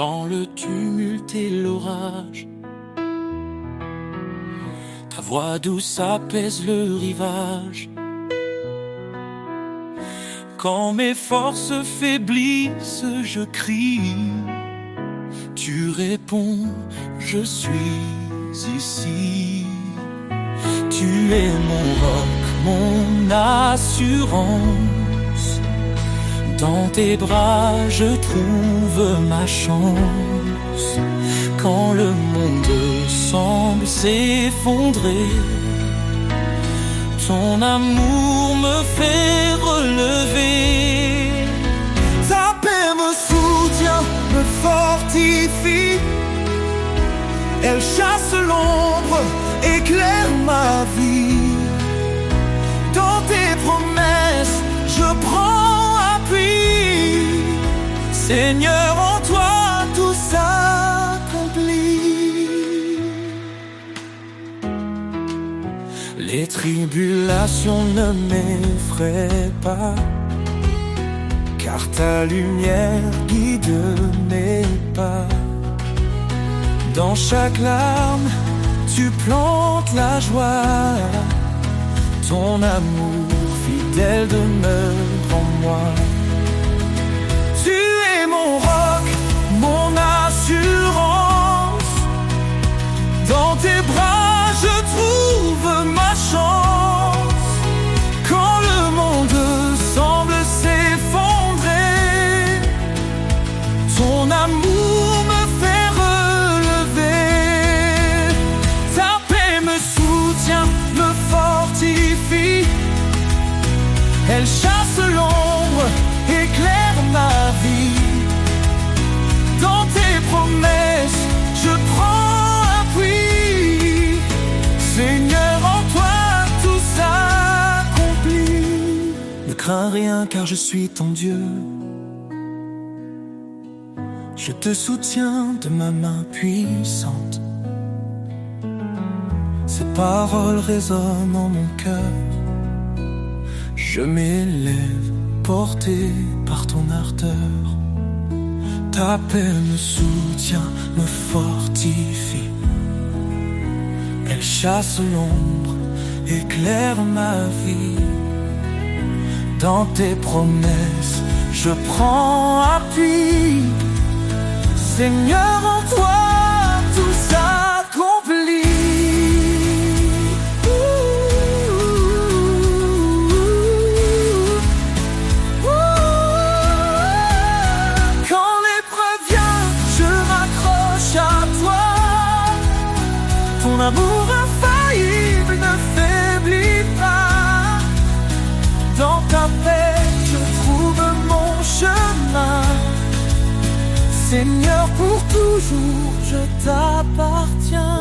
dans le tumulte et l'orage. Ta voix douce apaise le rivage. Quand mes forces faiblissent, je crie. Tu réponds, je suis ici. Tu es mon roc, mon assurance. Dans tes bras, je trouve ma chance. Quand le monde semble s'effondrer, ton amour me fait relever. Ta paix me soutient, me fortifie. Elle chasse l'ombre, éclaire ma vie. Dans tes promesses, je prends appui. Seigneur, en toi tout s'accomplit. Les tribulations ne m'effraient pas, car ta lumière guide mes pas. Dans chaque larme, tu plantes la joie. Ton amour fidèle demeure en moi. Tu es mon roc, mon assurance. Dans tes bras, je trouve ma chance. Quand le monde semble s'effondrer, ton amour me fait relever. Ta paix me soutient, me fortifie. Elle chasse l'ombre, éclaire ma vie. Dans tes promesses, je prends appui. Seigneur, en toi tout s'accomplit. Ne crains rien car je suis ton Dieu. Je te soutiens de ma main puissante. Ces paroles résonnent en mon cœur. Je m'élève, porté par ton ardeur. Ta paix me soutient, me fortifie. Elle chasse l'ombre, éclaire ma vie. Dans tes promesses, je prends appui. Seigneur, en toi tout s'accomplit. Quand l'épreuve vient, je m'accroche à toi. Ton amour infaillible ne faiblit pas. Dans ta paix, je trouve mon chemin. Seigneur, pour toujours, je t'appartiens.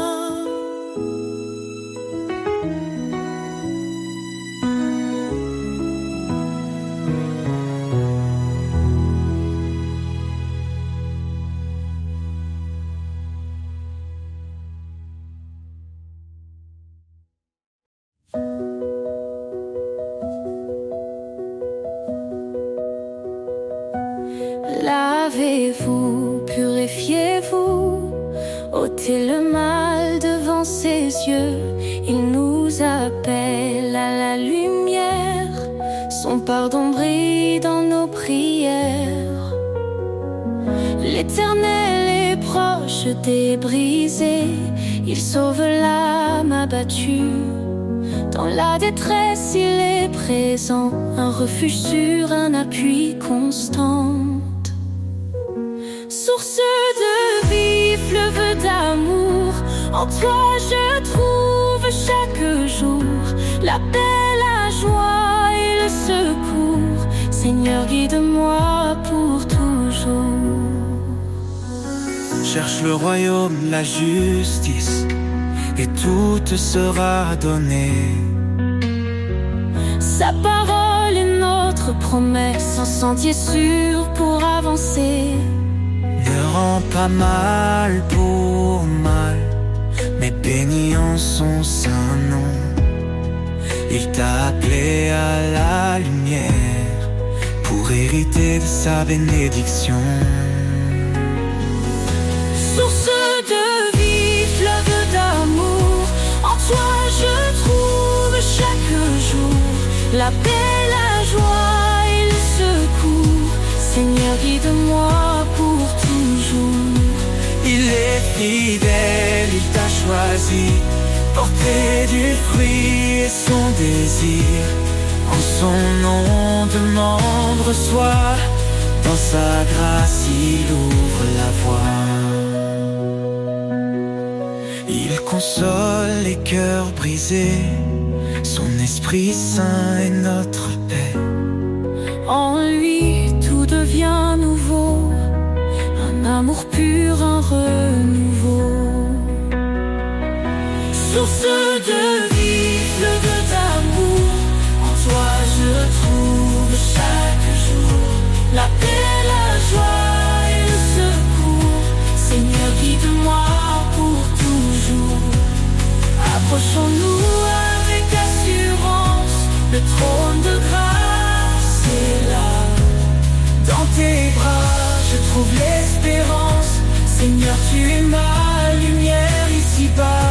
Lavez-vous, purifiez-vous, ôtez le mal devant ses yeux. Il nous appelle à la lumière, son pardon brille dans nos prières. L'Éternel est proche des brisés, il sauve l'âme abattue. Dans la détresse, il est présent, un refuge sûr, un appui constant. Source de vie, fleuve d'amour, en toi je trouve chaque jour la paix, la joie et le secours. Seigneur, guide-moi pour toujours. Cherche le royaume, la justice, et tout te sera donné. Sa parole est notre promesse, un sentier sûr pour avancer. Ne rends pas mal pour mal, mais bénis en son saint nom. Il t'a appelé à la lumière pour hériter de sa bénédiction. la paix, la joie et le secours. Seigneur, guide-moi pour toujours. Il est fidèle, il t'a choisi, porter du fruit et son désir. En son nom demande, reçoit, dans sa grâce il ouvre la voie. Il console les cœurs brisés, son Esprit Saint est notre paix. En lui tout devient nouveau, un amour pur, un renouveau. Source de vie, fleuve d'amour, en toi je trouve chaque jour la paix, la joie et le secours. Seigneur, guide-moi pour toujours. Approchons-nous avec assurance, le trône de grâce est là. Dans tes bras je trouve l'espérance. Seigneur, tu es ma lumière ici-bas.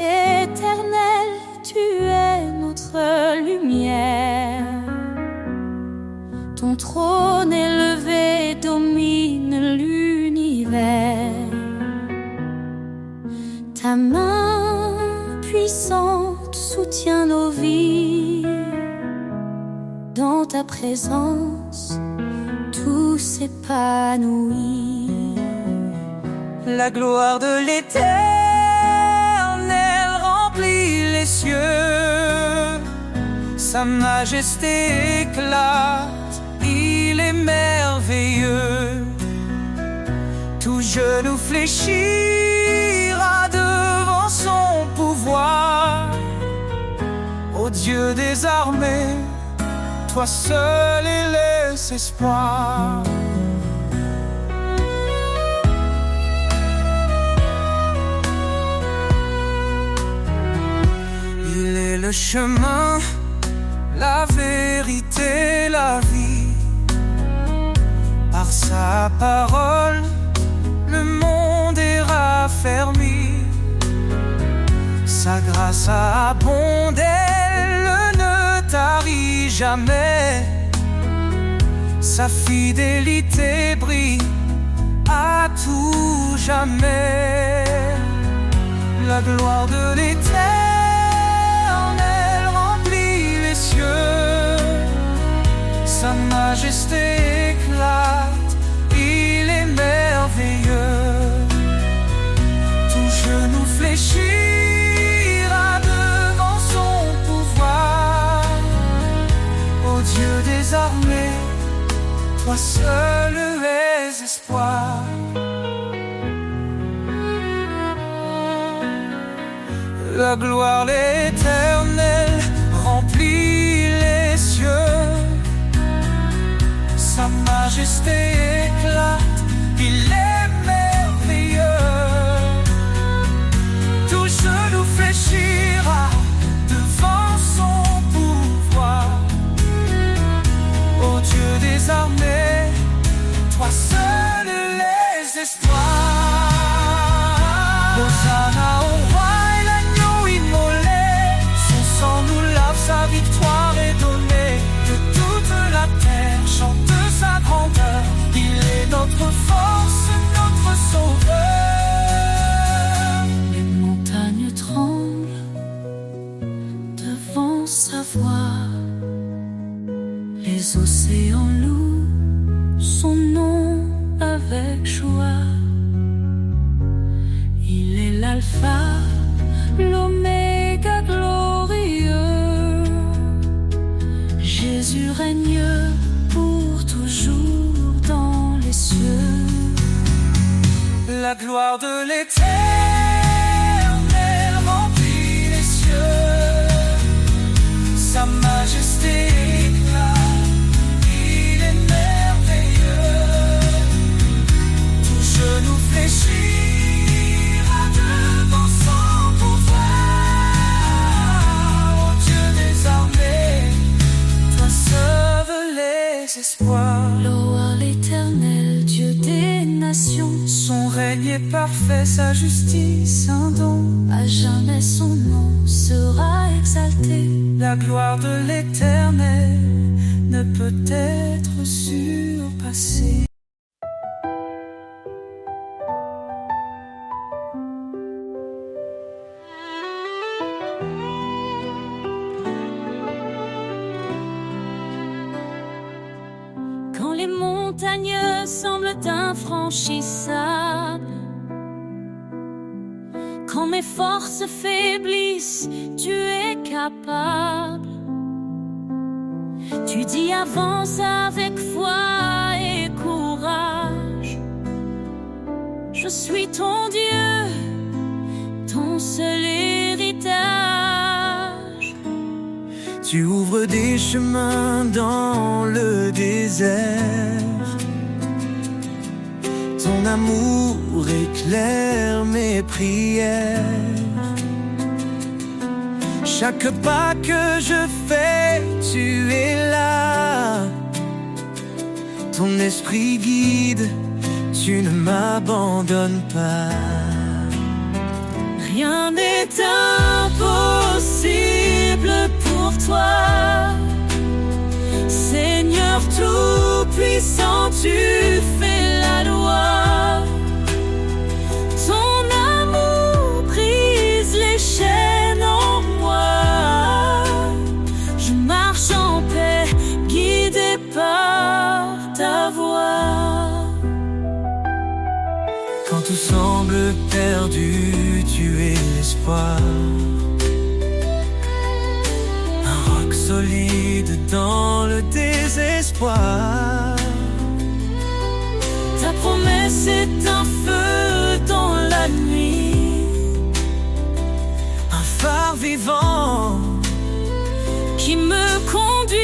Éternel, tu es notre lumière. Ton trône élevé domine l'univers. Ta main puissante soutient nos vies. Dans ta présence, tout s'épanouit. La gloire de l'Éternel remplit les cieux. Sa majesté éclate, il est merveilleux. Tout genou fléchira devant son pouvoir. Ô Dieu des armées, toi seul est l'espoir. Il est le chemin, la vérité, la vie. Par sa parole, le monde est raffermi. Sa grâce abonde, elle ne tarit jamais. Sa fidélité brille à tout jamais. La gloire de l'Éternel remplit les cieux. Sa majesté éclate, il est merveilleux. Tout genou fléchira devant son pouvoir. Ô Dieu des armées, toi seul es espoir. La gloire, l'Éternel remplit les cieux. Sa majesté éclate, il est merveilleux. Tout genou fléchira devant son pouvoir. Ô Dieu des armées, toi seul les espoirs. Hosanna au roi et l'agneau immolé. Son sang nous lave, sa victoire est donnée. Que toute la terre chante sa grandeur. Il est notre force, notre sauveur. Les montagnes tremblent devant sa voix. Les océans louent son nom avec joie. Il est l'alpha, l'oméga glorieux. Jésus règne pour toujours dans les cieux. La gloire de l'Éternel remplit majesté éclat, il est merveilleux. Tout genou fléchira devant son pouvoir. Ô Dieu des armées, toi sauve les espoirs. Louez l'Éternel, Dieu des nations. Son règne est parfait, sa justice un don. À jamais son nom sera exalté. La gloire de l'Éternel ne peut être surpassée. Quand les montagnes semblent infranchissables, quand mes forces faiblissent, tu es capable. Tu dis avance avec foi et courage. Je suis ton Dieu, ton seul héritage. Tu ouvres des chemins dans le désert. Ton amour éclaire mes prières. Chaque pas que je fais, tu es là. Ton esprit guide, tu ne m'abandonnes pas. Rien n'est impossible pour toi. Seigneur tout-puissant, tu fais la loi. Ton amour brise les chaînes en moi. Je marche en paix, guidé par ta voix. Quand tout semble perdu, tu es l'espoir. Un roc solide dans le désespoir. Ta promesse est un feu dans la nuit, Un phare vivant qui me conduit.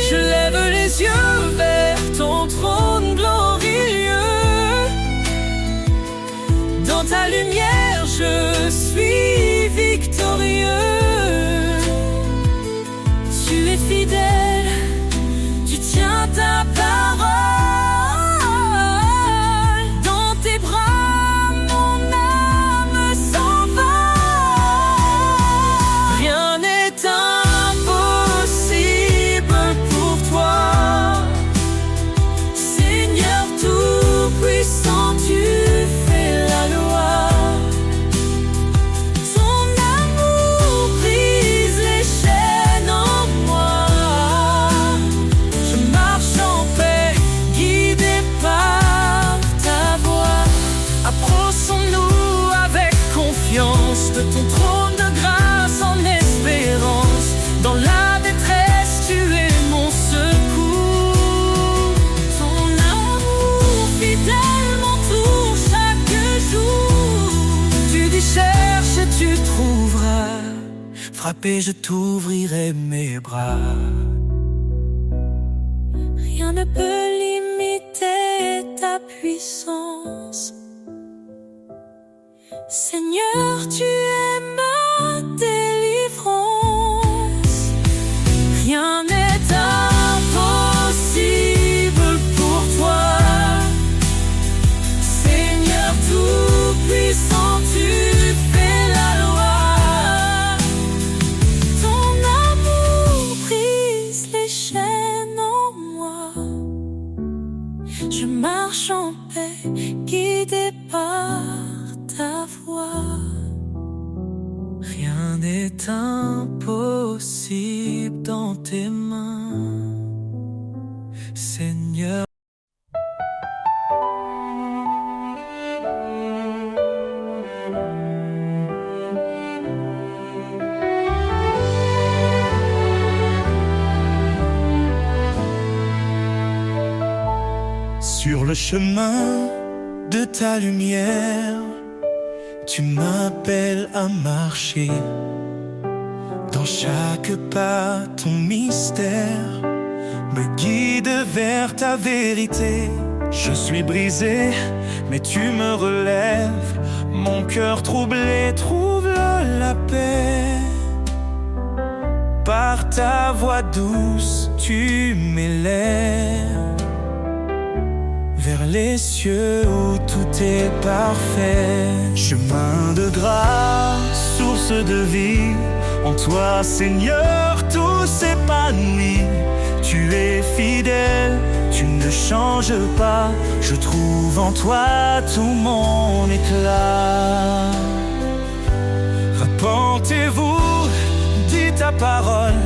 Je lève les yeux vers ton trône glorieux. Dans ta lumière, je suis victorieux. Tu es fidèle, tu tiens ta parole. Dans tes bras, mon âme s'envole. Rien n'est impossible pour toi. Seigneur tout-puissant, tu fais la loi. Ton amour brise les chaînes en moi. Je marche en paix, guidé par ta voix. Approchons-nous avec confiance de ton trône de grâce en espérance. Dans la détresse, tu es mon secours. Ton amour fidèle m'entoure chaque jour. Tu dis cherche et tu trouveras. Frappé, je t'ouvrirai mes bras. Rien ne peut limiter ta puissance. Seigneur, tu es ma délivrance. Rien n'est impossible pour toi. Seigneur tout-puissant, tu fais la loi. Ton amour brise les chaînes en moi. Je marche en paix, guidé par ta voix. Rien n'est impossible dans tes mains, Seigneur. Sur le chemin de ta lumière, tu m'appelles à marcher. Dans chaque pas, ton mystère me guide vers ta vérité. Je suis brisé, mais tu me relèves. Mon cœur troublé trouve la paix. Par ta voix douce, tu m'élèves vers les cieux où tout est parfait. Chemin de grâce, source de vie, en toi, Seigneur, tout s'épanouit. Tu es fidèle, tu ne changes pas. Je trouve en toi tout mon éclat. Repentez-vous, dis ta parole.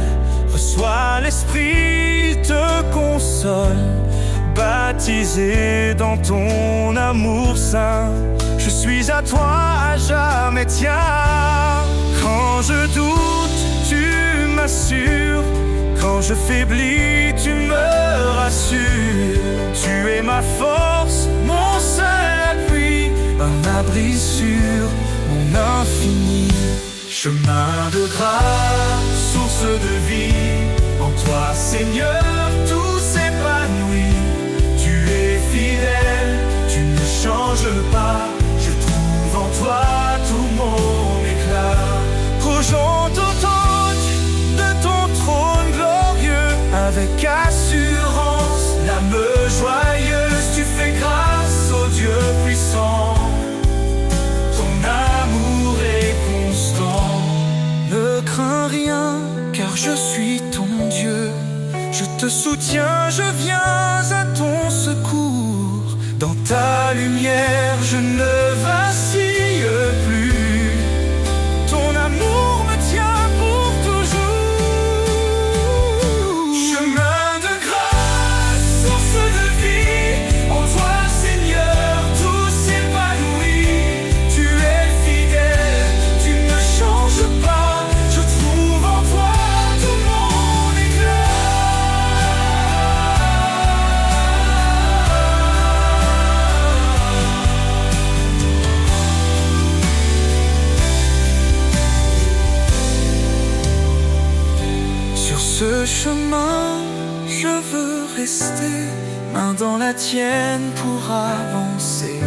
Reçois l'Esprit, il te console. Baptisé dans ton amour saint, je suis à toi à jamais, tiens. Quand je doute, tu m'assures. Quand je faiblis, tu me rassures. Tu es ma force, mon seul appui, un abri sur mon infini. Chemin de grâce, source de vie, en toi, Seigneur, tout s'épanouit. Tu es fidèle, tu ne changes pas. Je trouve en toi tout mon éclat. Projette de ton trône glorieux, avec assurance, l'âme joyeuse. Tu fais grâce au Dieu puissant. Ton amour est constant. Ne crains rien, car je suis ton Dieu. Je te soutiens, je viens à ton secours. Dans ta lumière, je ne vacille plus. Ton amour me tient pour toujours. Chemin de grâce, source de vie, en toi, Seigneur, tout s'épanouit. Tu es fidèle, tu ne changes pas. Je trouve en toi tout mon éclat. Sur ce chemin, je veux rester, main dans la tienne pour avancer.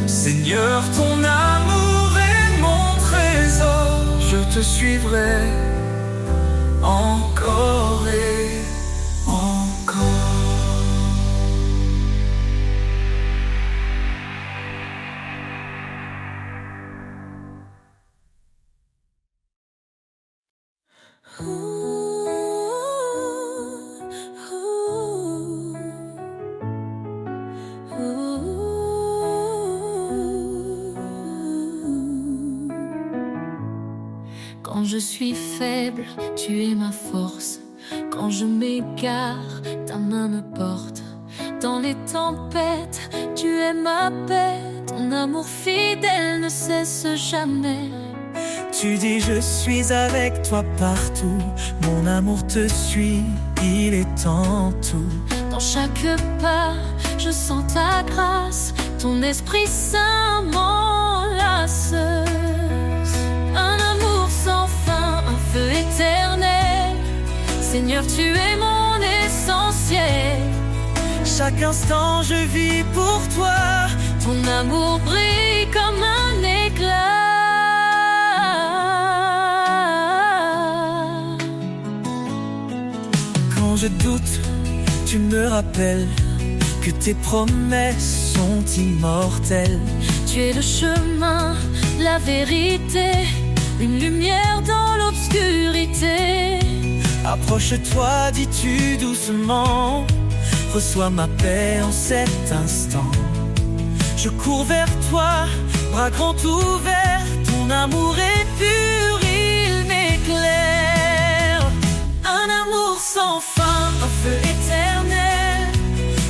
Seigneur, ton amour est mon trésor. Je te suivrai encore et encore. Quand je suis faible, tu es ma force. Quand je m'égare, ta main me porte. Dans les tempêtes, tu es ma paix. Ton amour fidèle ne cesse jamais. Tu dis je suis avec toi partout. Mon amour te suit, il est en tout. Dans chaque pas, je sens ta grâce. Ton Esprit Saint m'enlace. Un amour sans fin, un feu éternel. Seigneur, tu es mon essentiel. Chaque instant je vis pour toi. Ton amour brille comme un éclat. Quand je doute, tu me rappelles que tes promesses sont immortelles. Tu es le chemin, la vérité, une lumière dans l'obscurité. Approche-toi, dis-tu doucement, reçois ma paix en cet instant. Je cours vers toi, bras grands ouverts. Ton amour est pur, il m'éclaire. Un amour sans fin, un feu éternel.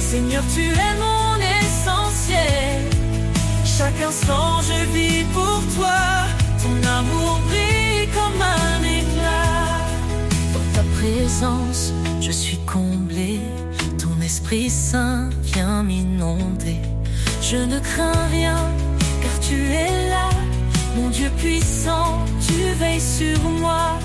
Seigneur, tu es mon essentiel. Chaque instant je vis pour toi. Ton amour brille comme un éclat. Dans ta présence, je suis comblé. Ton Esprit Saint vient m'inonder. Je ne crains rien, car tu es là. Mon Dieu puissant, tu veilles sur moi.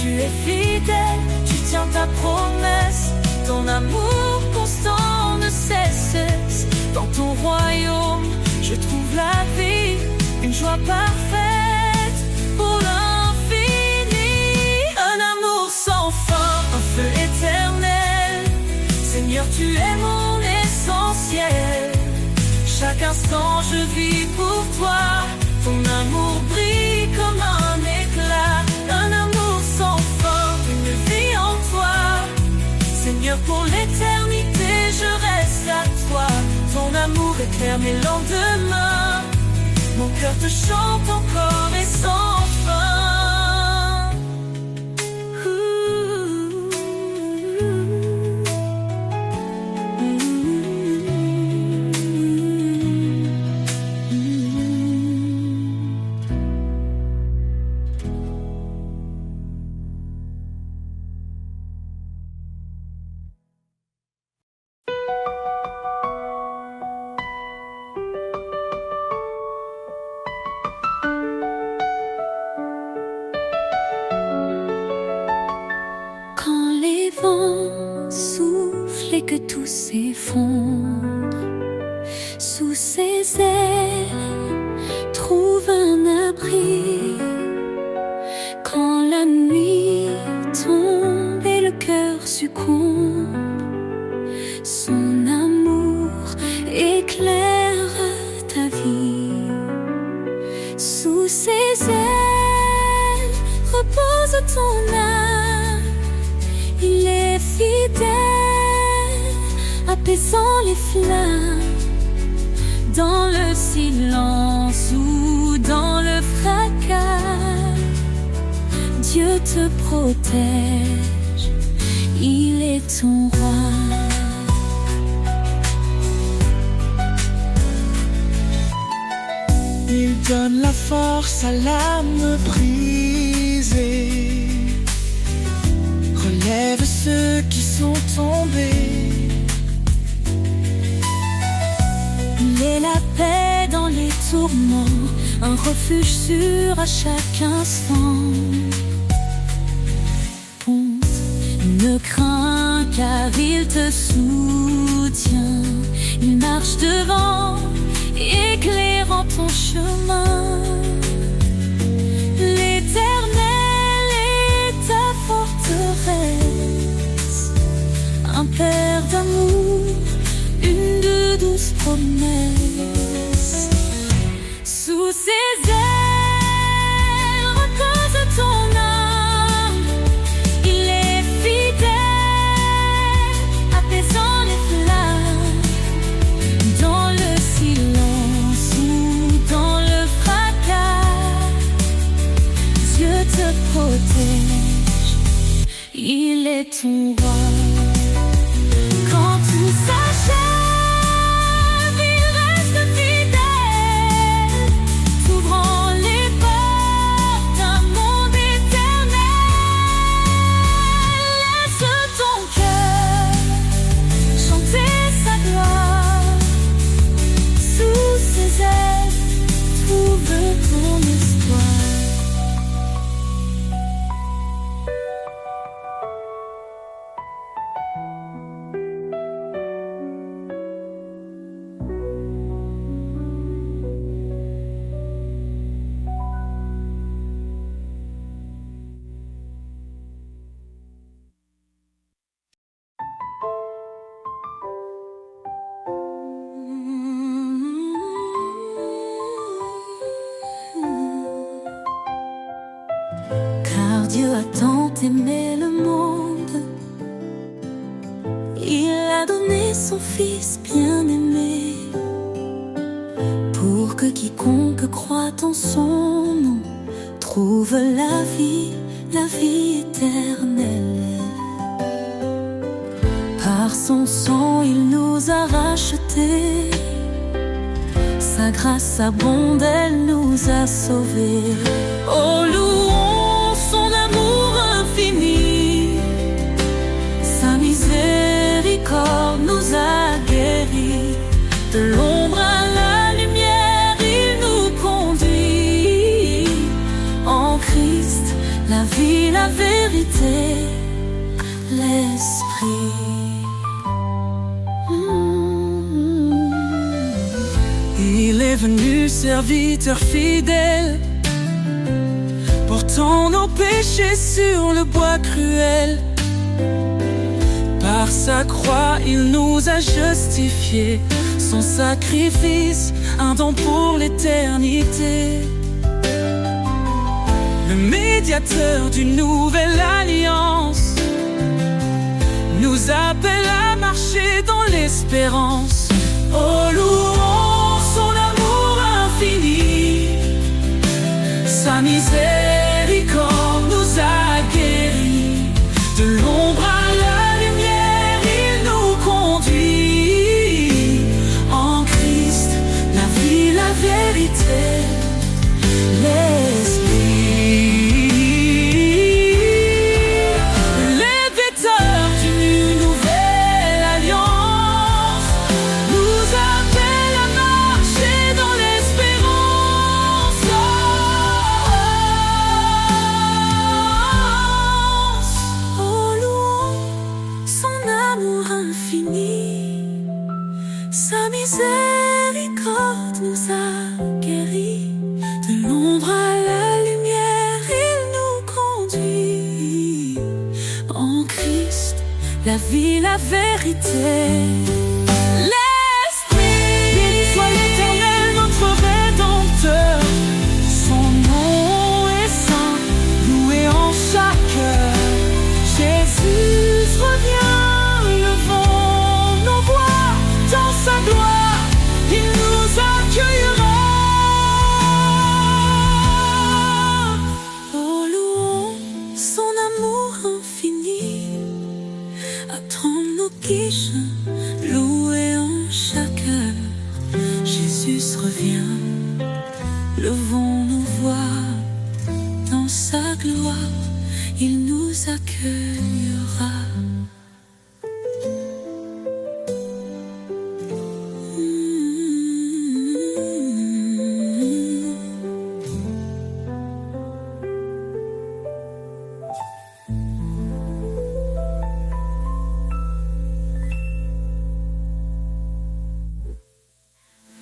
tu es fidèle, tu tiens ta promesse. Ton amour constant ne cesse. Dans ton royaume, je trouve la vie, une joie parfaite pour l'infini. Un amour sans fin, un feu éternel. Seigneur, tu es mon essentiel. Chaque instant je vis pour toi. Ton amour brille comme un éclat. Un amour sans fin, une vie en toi. Seigneur, pour l'éternité je reste à toi. Ton amour éclaire mes lendemains. Mon cœur te chante encore et sans fin. Souffle et que tout s'effondre. Sous ses ailes, trouve un abri. Quand la nuit tombe et le cœur succombe, son amour éclaire ta vie. Sous ses ailes, repose ton âme. Il est fidèle, apaisant les flammes. Dans le silence ou dans le fracas, Dieu te protège, il est ton roi. Il donne la force à l'âme brisée, relève ceux qui sont tombés. Il est la paix dans les tourments, un refuge sûr à chaque instant. Ponte, ne crains car il te soutient. Il marche devant, éclairant ton chemin. L'Éternel est ta forteresse, un Père d'amour, une de douces promesses. Sous ses ailes repose ton âme. Il est fidèle, apaisant les flammes. Dans le silence ou dans le fracas, Dieu te protège, il est ton roi. Quand tout s'achève, il reste fidèle, t'ouvrant les portes d'un monde éternel. Laisse ton cœur chanter sa gloire. Sous ses ailes, trouve ton espoir. Car Dieu a tant aimé le monde, il a donné son Fils bien-aimé, pour que quiconque croit en son nom trouve la vie éternelle. Par son sang il nous a rachetés, sa grâce abonde, elle nous a sauvés. Oh, louons son amour infini, sa miséricorde nous a guéris. De l'ombre à la lumière, il nous conduit. En Christ, la vie, la vérité, est venu serviteur fidèle, portant nos péchés sur le bois cruel. Par sa croix, il nous a justifiés, son sacrifice, un don pour l'éternité. Le médiateur d'une nouvelle alliance nous appelle à marcher dans l'espérance. Oh, louons son amour infini, sa miséricorde nous a guéris. De l'ombre à la lumière, il nous conduit. En Christ, la vie, la vérité, l'esprit. L'éditeur d'une nouvelle alliance nous appelle à marcher dans l'espérance. Oh, louons son amour infini, sa miséricorde nous a guéris. De l'ombre à la lumière, il nous conduit. En Christ, la vie, la vérité, l'esprit. Béni soit l'Éternel, notre Rédempteur. Son nom est saint, loué en chaque heure. Jésus revient, levons nos voix dans sa gloire. Il nous accueillera. Oh, louons son amour infini, attendre nos quiches, loué en chaque heure. Jésus revient, levons nos voix dans sa gloire. Il nous accueillera.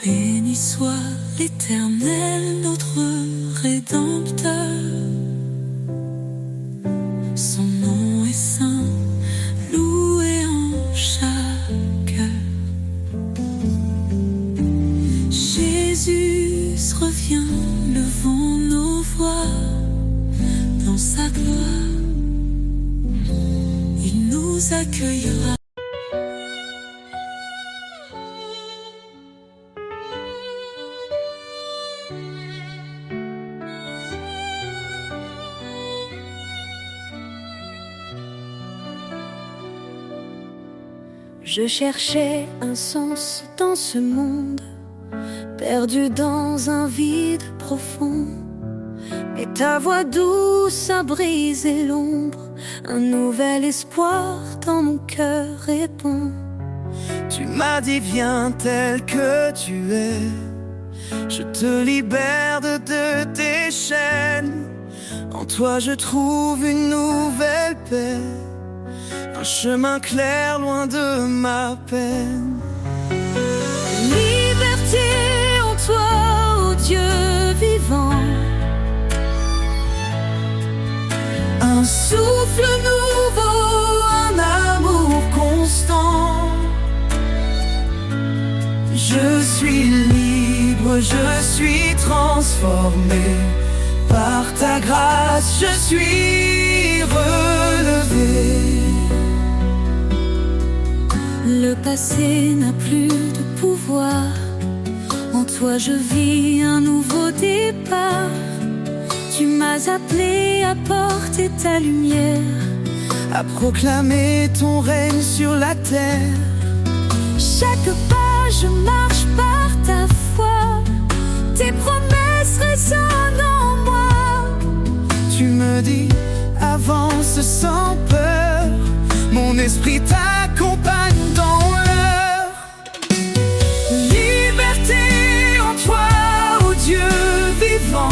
Béni soit l'Éternel, notre Rédempteur. Son nom est saint, loué en chaque heure. Jésus revient, levons nos voix dans sa gloire. Il nous accueillera. Je cherchais un sens dans ce monde, perdu dans un vide profond. Mais ta voix douce a brisé l'ombre, un nouvel espoir dans mon cœur répond. Tu m'as dit viens tel que tu es, je te libère de tes chaînes. En toi je trouve une nouvelle paix, un chemin clair loin de ma peine. Liberté en toi, ô Dieu vivant, un souffle nouveau, un amour constant. Je suis libre, je suis transformé. Par ta grâce, je suis relevé. le passé n'a plus de pouvoir. En toi je vis un nouveau départ. Tu m'as appelé à porter ta lumière, à proclamer ton règne sur la terre. Chaque pas je marche par ta foi, tes promesses résonnent en moi. Tu me dis avance sans peur, mon esprit t'accompagne dans l'heure. Liberté en toi, ô Dieu vivant,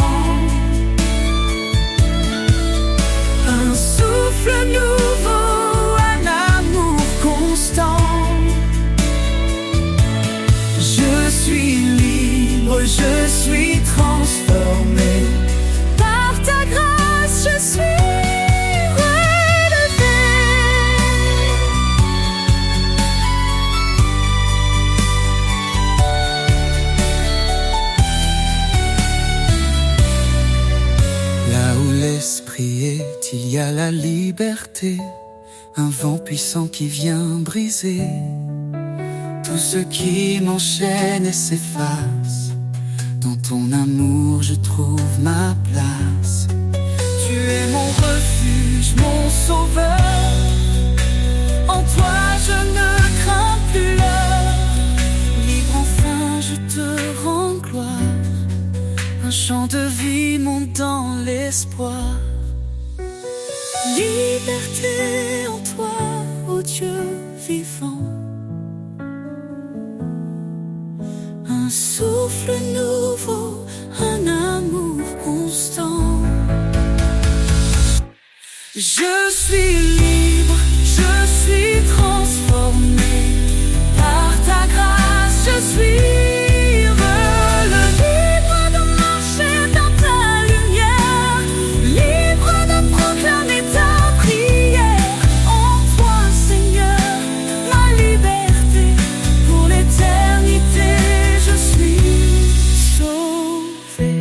un souffle nouveau, un amour constant. Je suis libre, je suis transformé. Par ta grâce, je suis relevé. Là où l'esprit est, il y a la liberté. Un vent puissant qui vient briser tout ce qui m'enchaîne et s'efface. Dans ton amour je trouve ma place. Tu es mon refuge, mon sauveur. En toi je ne crains plus l'heure. Libre enfin je te rends gloire. Un chant de vie monte dans l'espoir. Liberté en toi, ô Dieu vivant. Un souffle nouveau, un amour constant. Je suis libre, je suis transformé. Par ta grâce, je suis relevé. Libre de marcher dans ta lumière, libre de proclamer ta prière. En toi, Seigneur, ma liberté pour l'éternité. Je suis sauvé.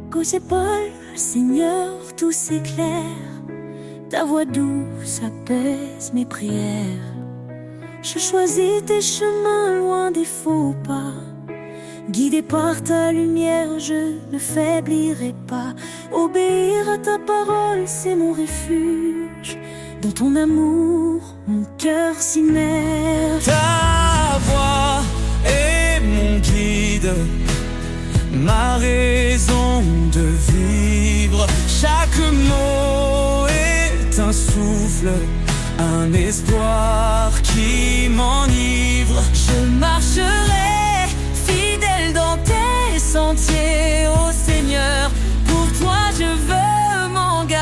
Cause épaules, Seigneur, tout s'éclaire. Ta voix douce apaise mes prières. Je choisis tes chemins loin des faux pas. Guidé par ta lumière, je ne faiblirai pas. Obéir à ta parole, c'est mon refuge. Dans ton amour, mon cœur s'immerge. Ta voix est mon guide, ma raison de vivre. Chaque mot est un souffle, un espoir qui m'enivre. Je marcherai fidèle dans tes sentiers, ô Seigneur. Pour toi je veux m'engager.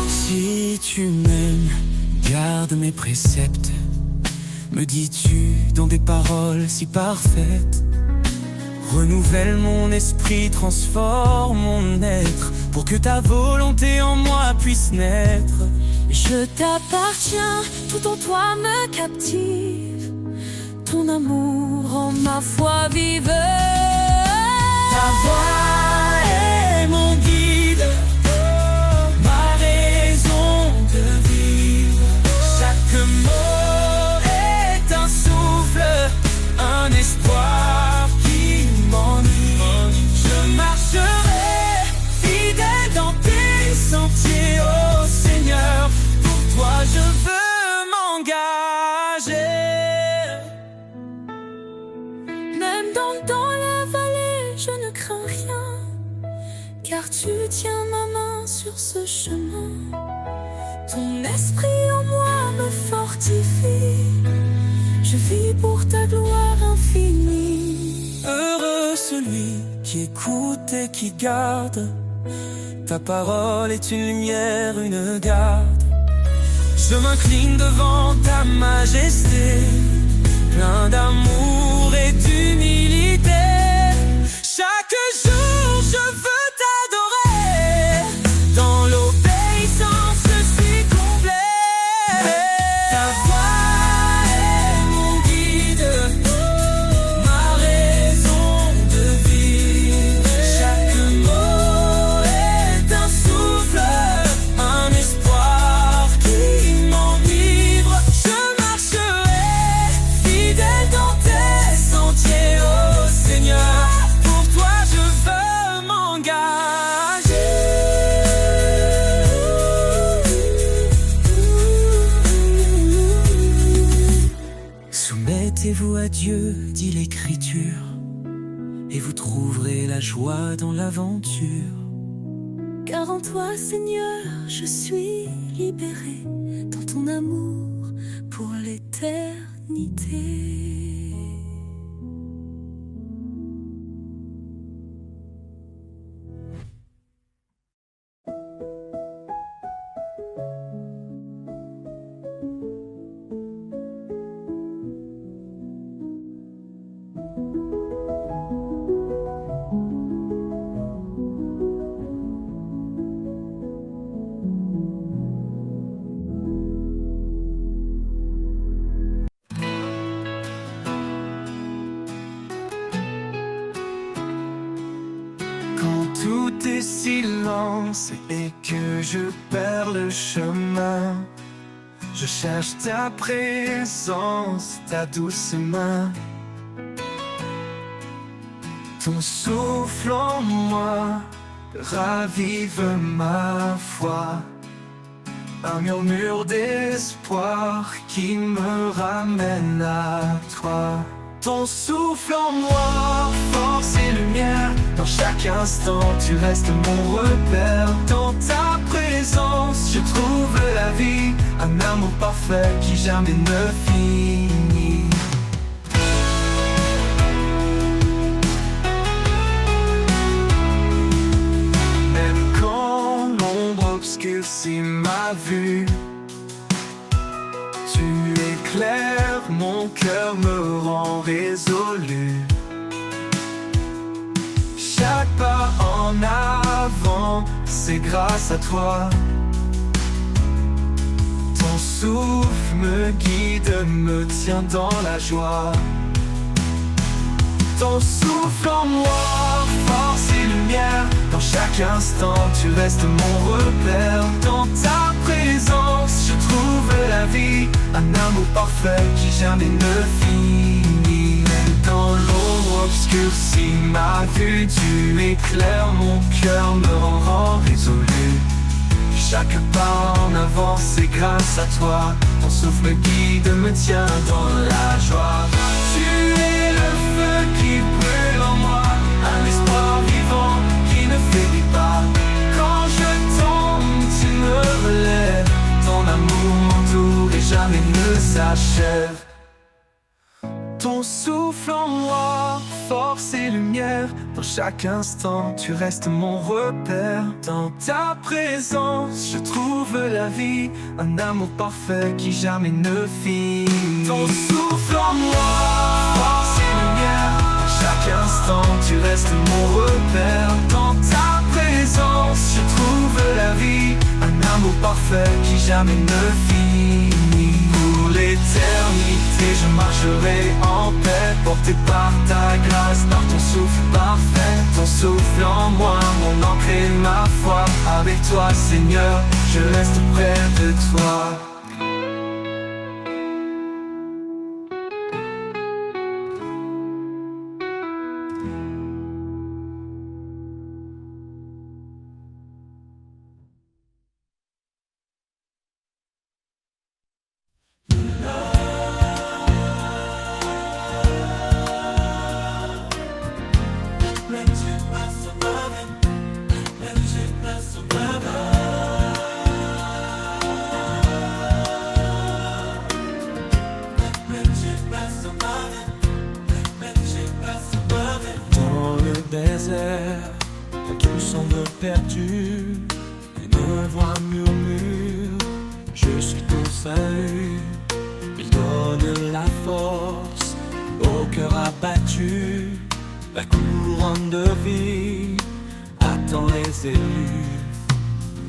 Si tu m'aimes, garde mes préceptes, me dis-tu dans des paroles si parfaites. Renouvelle mon esprit, transforme mon être, pour que ta volonté en moi puisse naître. Je t'appartiens, tout en toi me captive. Ton amour rend ma foi vive. Ta voix est mon guide, ma raison de vivre. Chaque mot est un souffle, un espoir qui m'enivre. Je marcherai fidèle dans tes sentiers, ô Seigneur. Pour toi je veux m'engager. Même dans la vallée, je ne crains rien, car tu tiens ma main sur ce chemin. Ton esprit en moi me fortifie. Je vis pour ta gloire infinie. Heureux celui qui écoute et qui garde. Ta parole est une lumière, une garde. Je m'incline devant ta majesté, plein d'amour et d'humilité. Chaque jour je veux t'adorer. Dans l'obéissance je suis comblé. Ta voix est mon guide, ma raison de vivre. Chaque mot est un souffle, un espoir qui m'enivre. Je marcherai fidèle dans tes sentiers. Dieu, dit l'Écriture, et vous trouverez la joie dans l'aventure. Car en toi, Seigneur, je suis libéré dans ton amour pour l'éternité. Quand tout est silence et que je perds le chemin, je cherche ta présence, ta douce main. Ton souffle en moi ravive ma foi. Un murmure d'espoir qui me ramène à toi. Ton souffle en moi, force et lumière. Dans chaque instant, tu restes mon repère. Dans ta présence, je trouve la vie. Un amour parfait qui jamais ne finit. Même quand l'ombre obscurcit ma vue, tu éclaires mon cœur, me rend résolu. Chaque pas en avant, c'est grâce à toi. Ton souffle me guide, me tient dans la joie. Ton souffle en moi, force et lumière. Dans chaque instant, tu restes mon repère. Dans ta présence, je trouve la vie. Un amour parfait qui jamais ne finit. Même dans l'ombre obscurcie ma vue, tu éclaires mon cœur, me rend résolu. Chaque pas en avant, c'est grâce à toi. Ton souffle me guide, me tient dans la joie. Tu es le feu qui brûle en moi, un espoir vivant qui ne faiblit pas. Quand je tombe, tu me relèves. Ton amour m'entoure et jamais ne s'achève. Ton souffle en moi, force et lumière. Dans chaque instant, tu restes mon repère. Dans ta présence, je trouve la vie. Un amour parfait qui jamais ne finit. Ton souffle en moi, force et lumière. Dans chaque instant, tu restes mon repère. Dans ta présence, je trouve la vie. Un amour parfait qui jamais ne finit. Pour l'éternité, je marcherai en paix, porté par ta grâce, par ton souffle parfait. Ton souffle en moi, mon encre et ma foi. Avec toi, Seigneur, je reste près de toi. Tout semble perdu, une voix murmure, je suis ton salut. Il donne la force au cœur abattu. La couronne de vie attend les élus.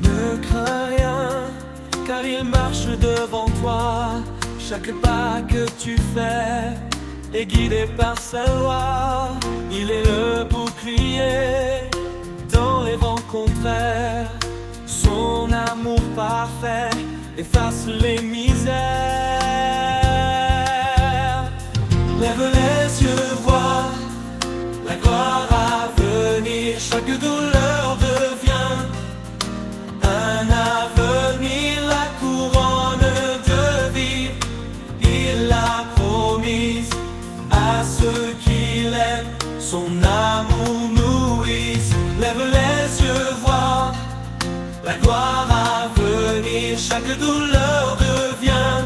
Ne crains rien, car il marche devant toi. Chaque pas que tu fais est guidé par sa loi. Il est le bouclier dans les vents contraires. Son amour parfait efface les misères. Lève les yeux, vois la gloire à venir. Chaque douleur devient un avenir. La couronne de vie, il l'a promise à amour nourrisse. Lève les yeux, vois la gloire à venir. Chaque douleur devient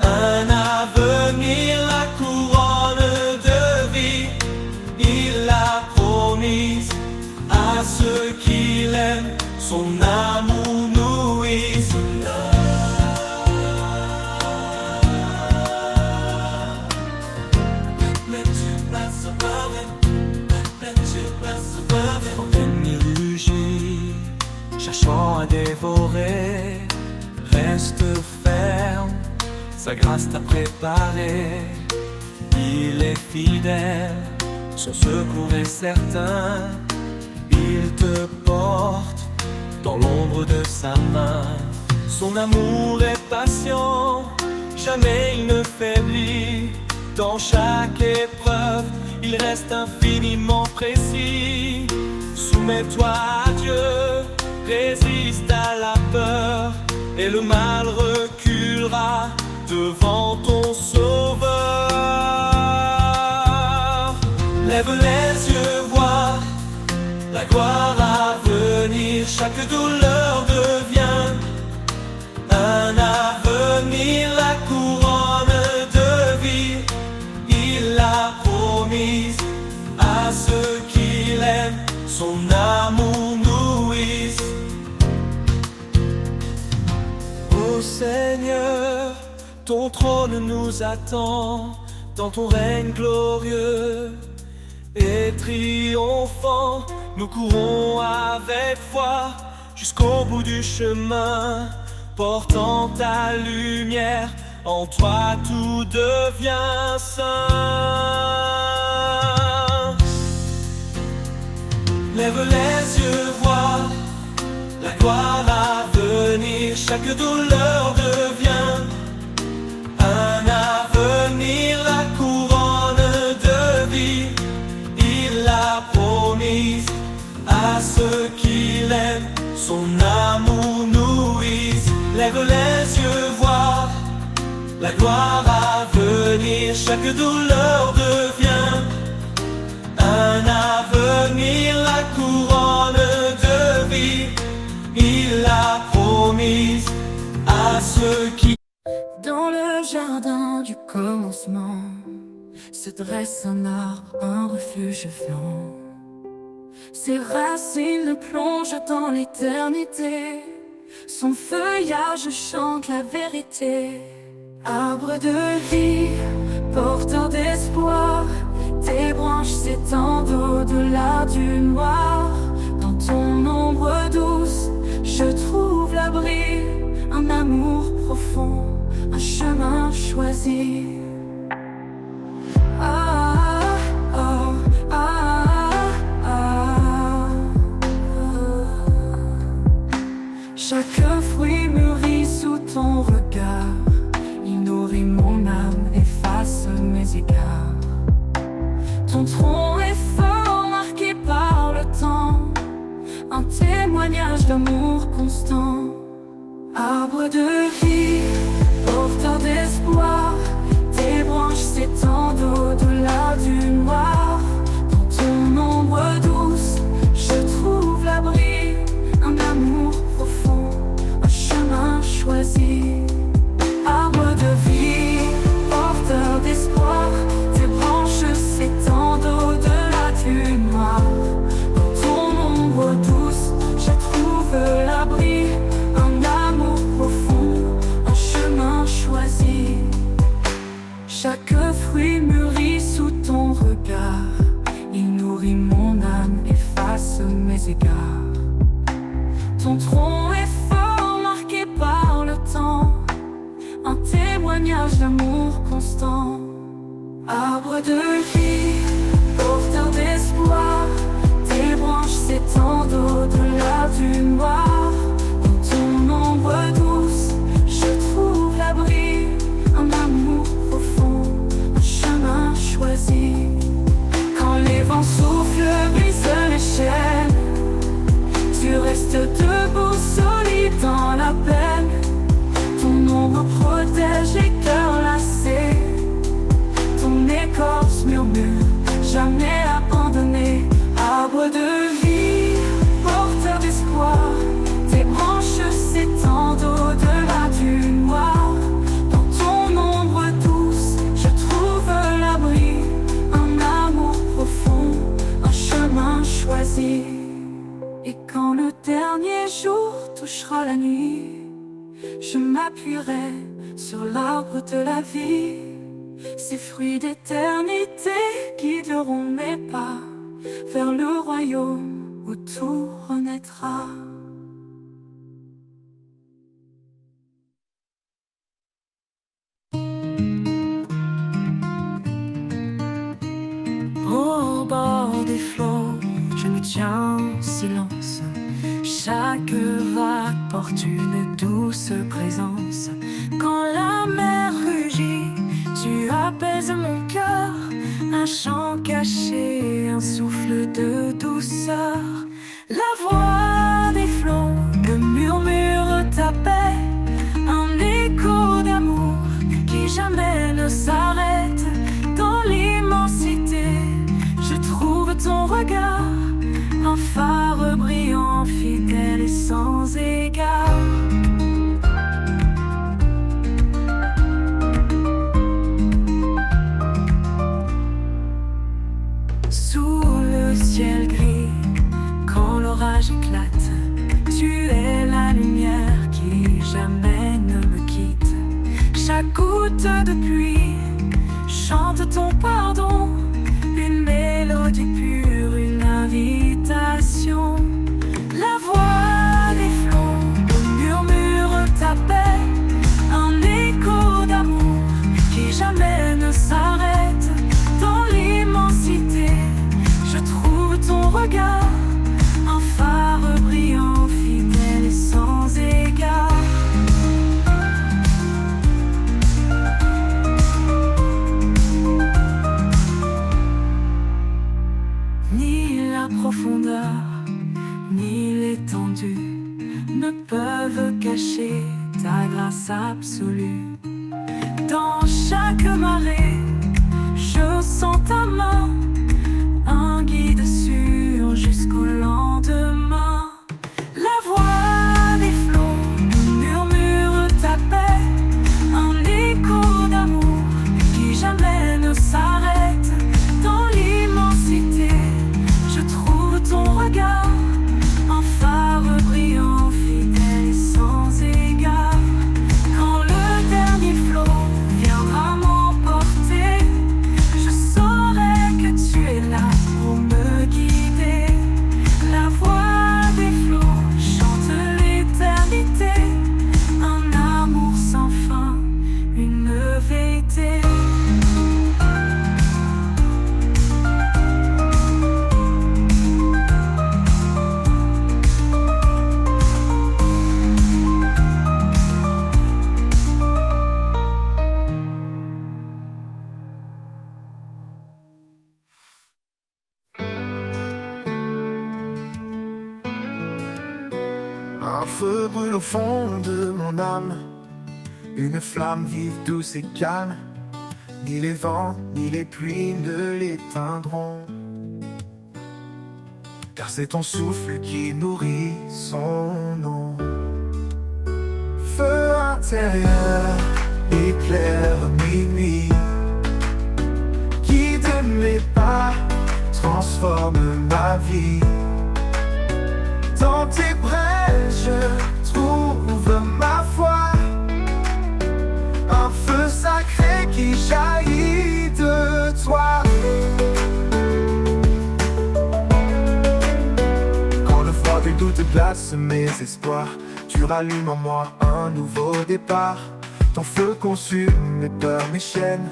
un avenir. La couronne de vie, il l'a promise à ceux qui l'aiment. Son amour nourrisse. Ennemi rugit, cherchant à dévorer, reste ferme, sa grâce t'a préparé. Il est fidèle, son secours est certain. Il te porte dans l'ombre de sa main. Son amour est patient, jamais il ne faiblit. Dans chaque épreuve, il reste infiniment précis. Soumets-toi à Dieu, résiste à la peur, et le mal reculera devant ton sauveur. Lève les yeux, vois la gloire à venir. Chaque douleur devient un avenir. La couronne de vie, il l'a promise à ceux qui l'aiment. Son amour nourrisse. Ô Seigneur, ton trône nous attend dans ton règne glorieux et triomphant. Nous courons avec foi jusqu'au bout du chemin, portant ta lumière. En toi tout devient saint. Lève les yeux, vois la gloire à venir. Chaque douleur devient un avenir. La couronne de vie, il l'a promise à ceux qui l'aiment. Son amour nourrisse. Lève les yeux, vois la gloire à venir. Chaque douleur devient un avenir. La couronne de vie, il l'a promise à ceux qui... Dans le jardin du commencement se dresse un arbre, un refuge fiant. Ses racines le plongent dans l'éternité. Son feuillage chante la vérité. Arbre de vie, porteur d'espoir, tes branches s'étendent au-delà du noir. Dans ton ombre douce, je trouve l'abri, un amour profond, un chemin choisi. Ah, ah, ah, ah, ah. Chaque fruit mûrit sous ton regard. Il nourrit mon âme, efface mes égards. Ton tronc est fort, marqué par le temps, un témoignage d'amour constant. Arbre de vie, porteur d'espoir, tes branches s'étendent au-delà du noir. Dans ton ombre douce, je trouve l'abri, un amour profond, un chemin choisi. Arbre de vie, porteur d'espoir, tes branches s'étendent au-delà du noir. Dans ton ombre douce, je trouve l'abri, un amour profond, un chemin choisi. Chaque fruit mûrit sous ton regard. Il nourrit mon âme, efface mes égards. Ton tronc est fort, marqué par le temps, un témoignage d'amour constant. Arbre de vie, porteur d'espoir, tes branches s'étendent au-delà du noir. Dans ton ombre douce, je trouve l'abri, un amour profond, un chemin choisi. Quand les vents soufflent, brisent les chaînes, tu restes debout, solide dans la peine. Ton ombre protège les cœurs lassés, ton écorce murmure choisi. Et quand le dernier jour touchera la nuit, je m'appuierai sur l'arbre de la vie. Ces fruits d'éternité guideront mes pas vers le royaume où tout renaîtra. Au bord des flots, je me tiens en silence. Chaque vague porte une douce présence. Quand la mer rugit, tu apaises mon cœur. Un chant caché, un souffle de douceur. La voix des flots me murmure ta paix. Un écho d'amour qui jamais ne s'arrête. Dans l'immensité, je trouve ton regard, un phare brillant, fidèle et sans égard. Sous le ciel gris, quand l'orage éclate, tu es la lumière qui jamais ne me quitte. Chaque goutte de pluie chante ton pardon, une mélodie pure, une invitation. La voix des flots me murmure ta paix, un écho d'amour qui jamais ne s'arrête. Dans l'immensité, je trouve ton regard, un phare brillant, fidèle et sans égard. Ni la profondeur, ni l'étendue ne peuvent cacher ta grâce absolue. Dans chaque marée, je sens ta main, un guide sûr jusqu'au lendemain. La voix des flots murmure ta paix, un écho d'amour qui jamais ne s'arrête. Dans l'immensité, je trouve ton regard, un phare brillant, fidèle et sans égard. Quand le dernier flot viendra m'emporter, je saurai que tu es là pour me guider. La voix des flots chante l'éternité, un amour sans fin, une vérité. Un feu brûle au fond de mon âme, une flamme vive, douce et calme. Ni les vents, ni les pluies ne l'éteindront, car c'est ton souffle qui nourrit son nom. Feu intérieur, éclaire mes nuits, guide mes pas, transforme ma vie. Dans tes braises, je trouve ma foi, un feu sacré qui jaillit de toi. Quand le froid du doute glace mes espoirs, tu rallumes en moi un nouveau départ. Ton feu consume mes peurs, mes chaînes,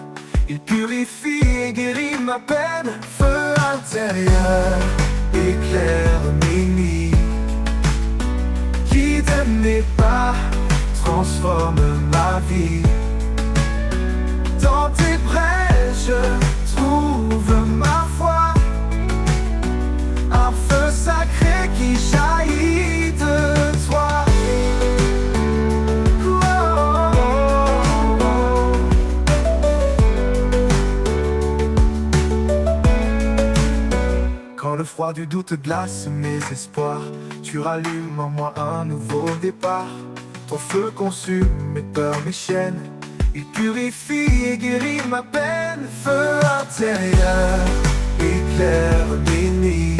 il purifie et guérit ma peine. Feu intérieur, éclaire mes nuits, guide mes pas, transforme ma vie. Dans tes braises, je trouve ma foi, un feu sacré qui jaillit de toi. Oh, oh, oh. Quand le froid du doute glace mes espoirs, tu rallumes en moi un nouveau départ. Ton feu consume mes peurs, mes chaînes, il purifie et guérit ma peine. Feu intérieur, éclaire mes nuits,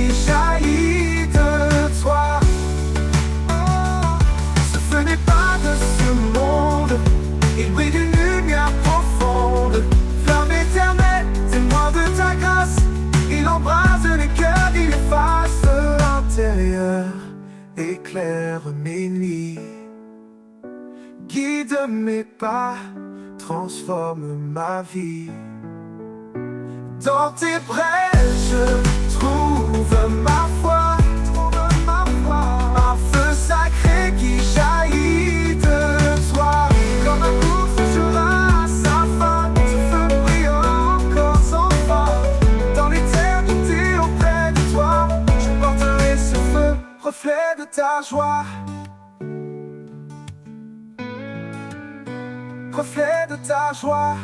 qui jaillit de toi. Ce feu n'est pas de ce monde, il brille d'une lumière profonde. Flamme éternelle, témoin de ta grâce, il embrase les cœurs, il efface l'intérieur, éclaire mes nuits, guide mes pas, transforme ma vie. Dans tes braiches, je trouve ma foi, un feu sacré qui jaillit de toi. Comme un cours séchera à sa fin, ce feu brille encore sans fin. Dans l'éternité auprès de toi, je porterai ce feu, reflet de ta joie. Reflet de ta joie.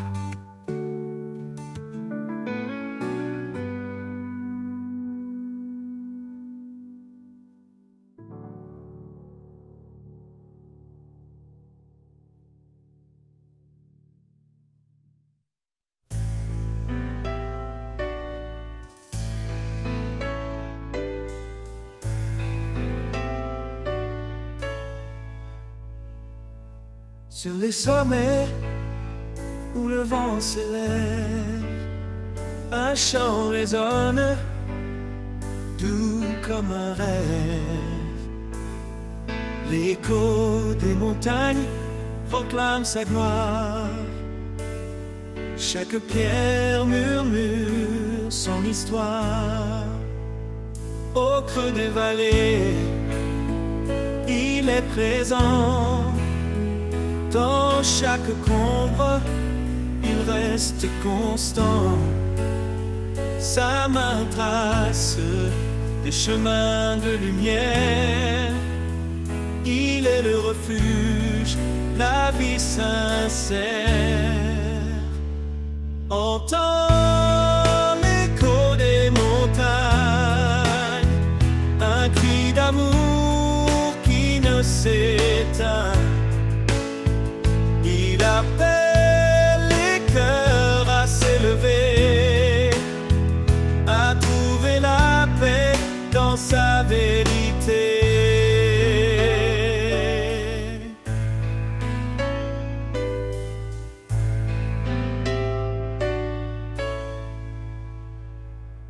Sur les sommets où le vent s'élève, un chant résonne, doux comme un rêve. L'écho des montagnes proclame sa gloire. Chaque pierre murmure son histoire. Au creux des vallées, il est présent. Dans chaque ombre, il reste constant. Sa main trace des chemins de lumière. Il est le refuge, la vie sincère. Entends l'écho des montagnes, un cri d'amour qui ne s'éteint. Il appelle les cœurs à s'élever, à trouver la paix dans sa vérité.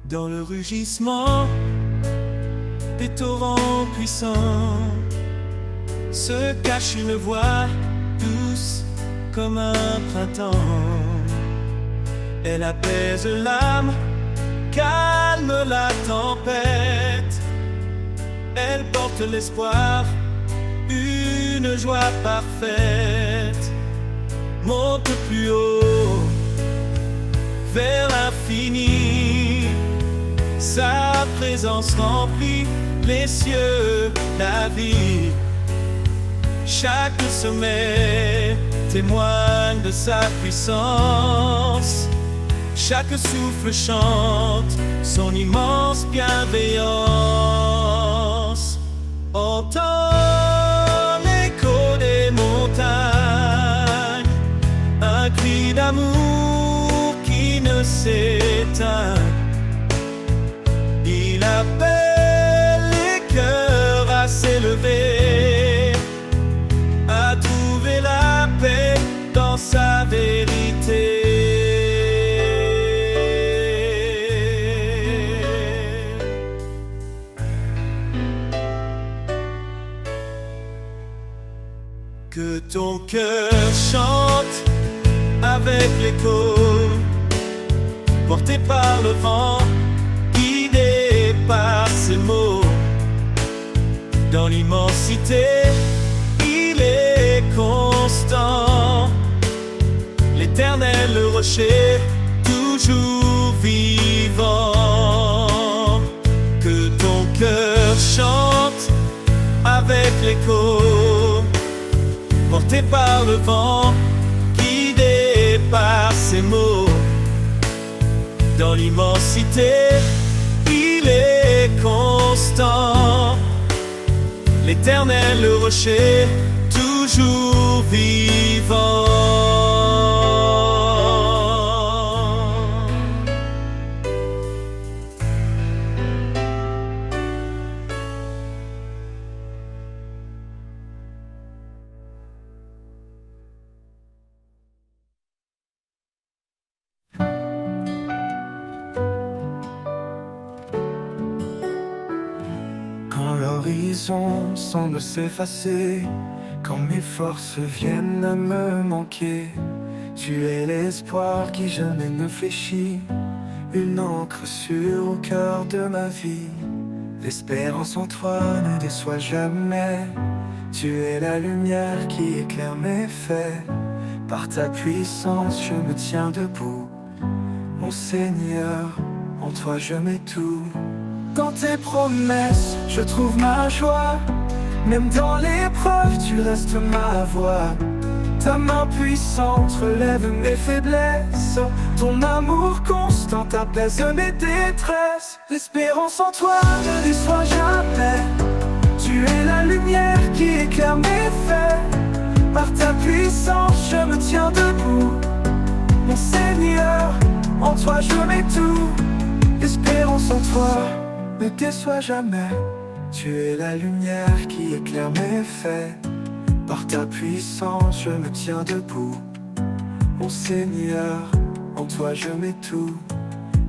Dans le rugissement des torrents puissants se cache une voix douce comme un printemps. Elle apaise l'âme, calme la tempête. Elle porte l'espoir, une joie parfaite. Monte plus haut, vers l'infini. Sa présence remplit les cieux, la vie. Chaque sommet témoigne de sa puissance. Chaque souffle chante son immense bienveillance. Entends l'écho des montagnes, un cri d'amour qui ne s'éteint. Il appelle les cœurs à s'élever, à trouver la paix dans sa vérité. Que ton cœur chante avec l'écho, porté par le vent, guidé par ses mots. Dans l'immensité, il est constant. L'Éternel, le rocher, toujours vivant. Que ton cœur chante avec l'écho, porté par le vent, guidé par ses mots. Dans l'immensité, il est constant. L'Éternel, le rocher, toujours vivant. Quand l'horizon semble s'effacer, quand mes forces viennent à me manquer, tu es l'espoir qui jamais ne fléchit, une encre sûre au cœur de ma vie. L'espérance en toi ne déçoit jamais, tu es la lumière qui éclaire mes faits. Par ta puissance je me tiens debout, mon Seigneur, en toi je mets tout. Dans tes promesses je trouve ma joie, même dans l'épreuve tu restes ma voix. Ta main puissante relève mes faiblesses, ton amour constant apaise mes détresses. L'espérance en toi ne déçoit jamais, tu es la lumière qui éclaire mes faits. Par ta puissance je me tiens debout, mon Seigneur, en toi je mets tout. L'espérance en toi ne déçoit jamais, tu es la lumière qui éclaire mes faits. Par ta puissance je me tiens debout, mon Seigneur, en toi je mets tout.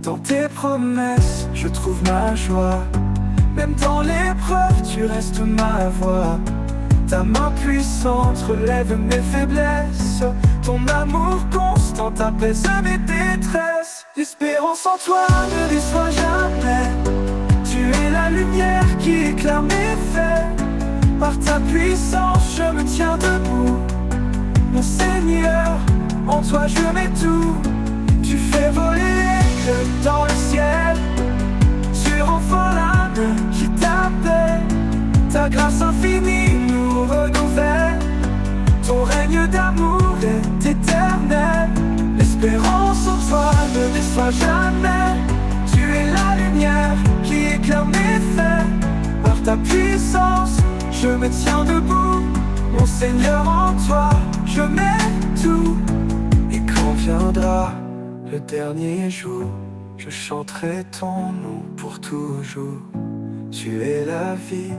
Dans tes promesses je trouve ma joie, même dans l'épreuve tu restes ma voix. Ta main puissante relève mes faiblesses, ton amour constant apaise mes détresses. L'espérance en toi ne déçoit jamais, tu es la lumière qui éclaire mes faits. Par ta puissance je me tiens debout, mon Seigneur, en toi je mets tout. Tu fais voler l'éclat dans le ciel, tu renforces l'âme qui t'appelle. Ta grâce infinie nous renouvelle, ton règne d'amour est éternel. L'espérance en toi ne déçoit jamais, tu es la lumière qui éclaire mes faits. Par ta puissance je me tiens debout, mon Seigneur, en toi je mets tout. Et quand viendra le dernier jour, je chanterai ton nom pour toujours. Tu es la vie,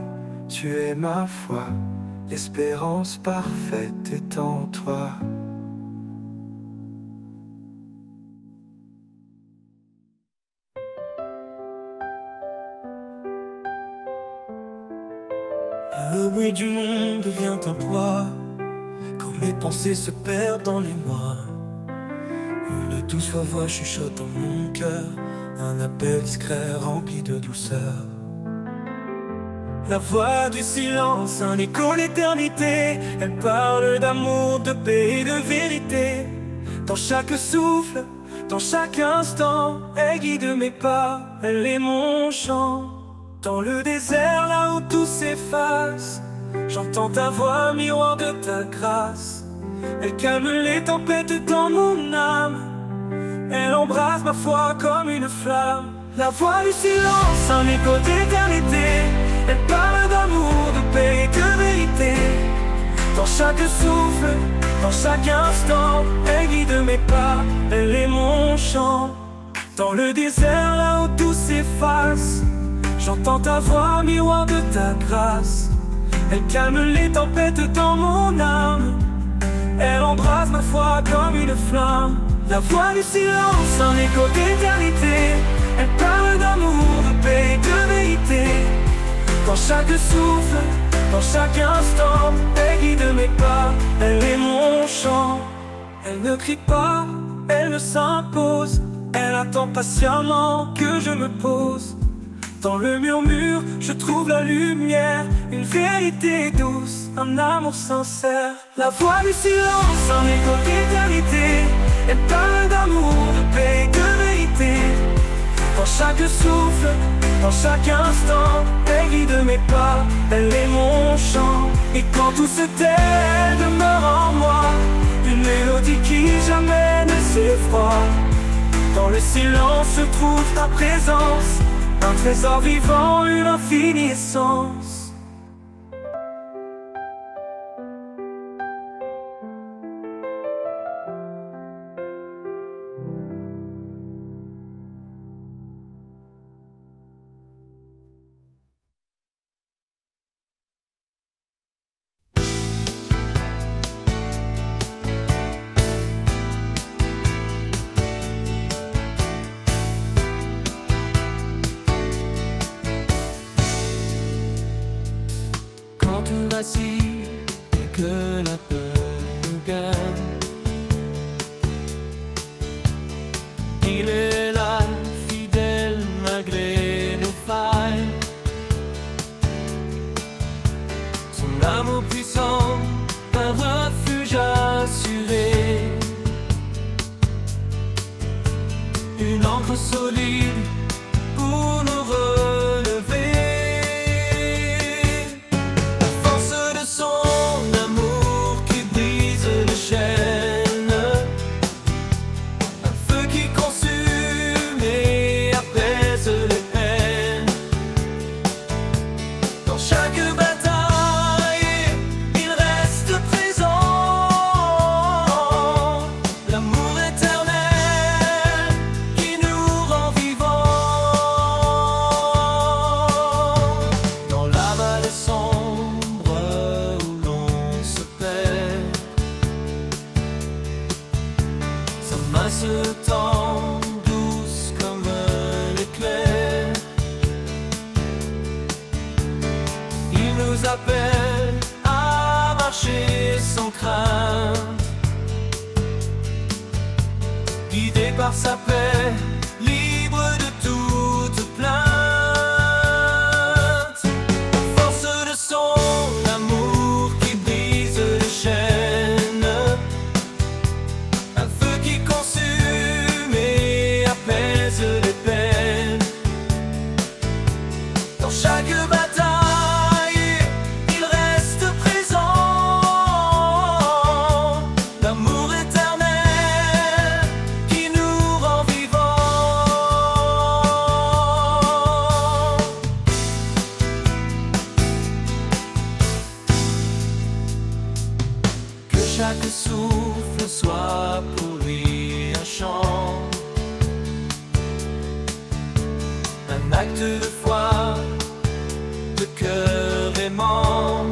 tu es ma foi, l'espérance parfaite est en toi. Le bruit du monde devient un poids, quand mes pensées se perdent dans les mois. Une douce voix chuchote dans mon cœur, un appel discret rempli de douceur. La voix du silence, un écho d'éternité, elle parle d'amour, de paix et de vérité. Dans chaque souffle, dans chaque instant, elle guide mes pas, elle est mon chant. Dans le désert, là où tout s'efface, j'entends ta voix, miroir de ta grâce. Elle calme les tempêtes dans mon âme, elle embrasse ma foi comme une flamme. La voix du silence, un écho d'éternité, elle parle d'amour, de paix et de vérité. Dans chaque souffle, dans chaque instant, elle guide mes pas, elle est mon chant. Dans le désert, là où tout s'efface, j'entends ta voix, miroir de ta grâce. Elle calme les tempêtes dans mon âme, elle embrasse ma foi comme une flamme. La voix du silence, un écho d'éternité, elle parle d'amour, de paix et de vérité. Dans chaque souffle, dans chaque instant, elle guide mes pas, elle est mon chant. Elle ne crie pas, elle ne s'impose, elle attend patiemment que je me pose. Dans le murmure, je trouve la lumière, une vérité douce, un amour sincère. La voix du silence, un écho d'éternité, elle parle d'amour, de paix et de vérité. Dans chaque souffle, dans chaque instant, elle guide mes pas, elle est mon chant. Et quand tout se tait, elle demeure en moi, une mélodie qui jamais ne s'effroie. Dans le silence se trouve ta présence, un trésor vivant, une infinie essence. choisit et que la peur nous gagne. Il est là, fidèle malgré nos failles. Son amour puissant, un refuge assuré. Une encre solide pour nous relever. La force de son amour qui brise les chaînes. Un feu qui consume et apaise les peines. Dans chaque bataille, il reste présent. L'amour éternel qui nous rend vivants. Dans la vallée sombre où l'on se perd, sa main se tend douce comme l'éclair. Il nous appelle à marcher sans crainte, guidé par sa paix, libre de toute plainte. Force de son amour qui brise les chaînes. Un feu qui consume et apaise les peines. Dans chaque bataille, il reste présent. L'amour éternel qui nous rend vivants. Que chaque souffle soit pour lui un chant, un acte de foi, de cœur aimant.